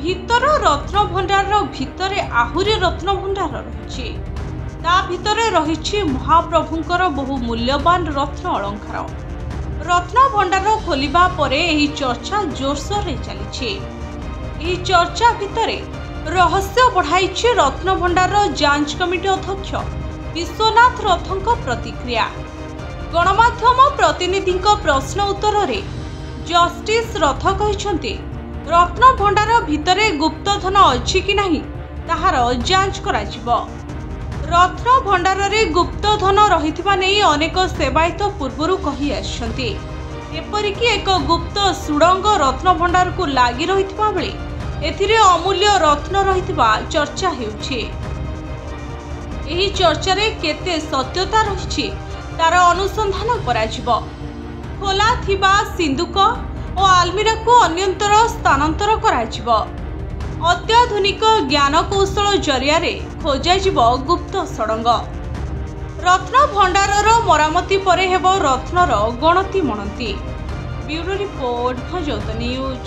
ଭିତର ରତ୍ନ ଭଣ୍ଡାରର ଭିତରେ ଆହୁରି ରତ୍ନ ଭଣ୍ଡାର ରହିଛି। ତା ଭିତରେ ରହିଛି ମହାପ୍ରଭୁଙ୍କର ବହୁ ମୂଲ୍ୟବାନ ରତ୍ନ ଅଳଙ୍କାର। ରତ୍ନ ଭଣ୍ଡାର ଖୋଲିବା ପରେ ଏହି ଚର୍ଚ୍ଚା ଜୋରସୋରରେ ଚାଲିଛି। ଏହି ଚର୍ଚ୍ଚା ଭିତରେ ରହସ୍ୟ ବଢ଼ାଇଛି ରତ୍ନ ଭଣ୍ଡାରର ଯାଞ୍ଚ କମିଟି ଅଧ୍ୟକ୍ଷ ବିଶ୍ୱନାଥ ରଥଙ୍କ ପ୍ରତିକ୍ରିୟା। ଗଣମାଧ୍ୟମ ପ୍ରତିନିଧିଙ୍କ ପ୍ରଶ୍ନ ଉତ୍ତରରେ ଜଷ୍ଟିସ୍ ରଥ କହିଛନ୍ତି, ରତ୍ନ ଭଣ୍ଡାର ଭିତରେ ଗୁପ୍ତଧନ ଅଛି କି ନାହିଁ ତାହାର ଯାଞ୍ଚ କରାଯିବ। ରତ୍ନ ଭଣ୍ଡାରରେ ଗୁପ୍ତଧନ ରହିଥିବା ନେଇ ଅନେକ ସେବାୟତ ପୂର୍ବରୁ କହି ଆସିଛନ୍ତି। ଏପରିକି ଏକ ଗୁପ୍ତ ସୁଡ଼ଙ୍ଗ ରତ୍ନ ଭଣ୍ଡାରକୁ ଲାଗି ରହିଥିବା ବେଳେ ଏଥିରେ ଅମୂଲ୍ୟ ରତ୍ନ ରହିଥିବା ଚର୍ଚ୍ଚା ହେଉଛି। ଏହି ଚର୍ଚ୍ଚାରେ କେତେ ସତ୍ୟତା ରହିଛି ତାର ଅନୁସନ୍ଧାନ କରାଯିବ। ଖୋଲା ଥିବା ସିନ୍ଦୁକ ଓ ଆଲମିରାକୁ ଅନ୍ୟତ୍ର ସ୍ଥାନାନ୍ତର କରାଯିବ। ଅତ୍ୟାଧୁନିକ ଜ୍ଞାନ କୌଶଳ ଜରିଆରେ ଖୋଜାଯିବ ଗୁପ୍ତ ସଡ଼ଙ୍ଗ। ରତ୍ନ ଭଣ୍ଡାରର ମରାମତି ପରେ ହେବ ରତ୍ନର ଗଣତି ମଣତି। ବ୍ୟୁରୋ ରିପୋର୍ଟ, ଭଜତ ନ୍ୟୁଜ।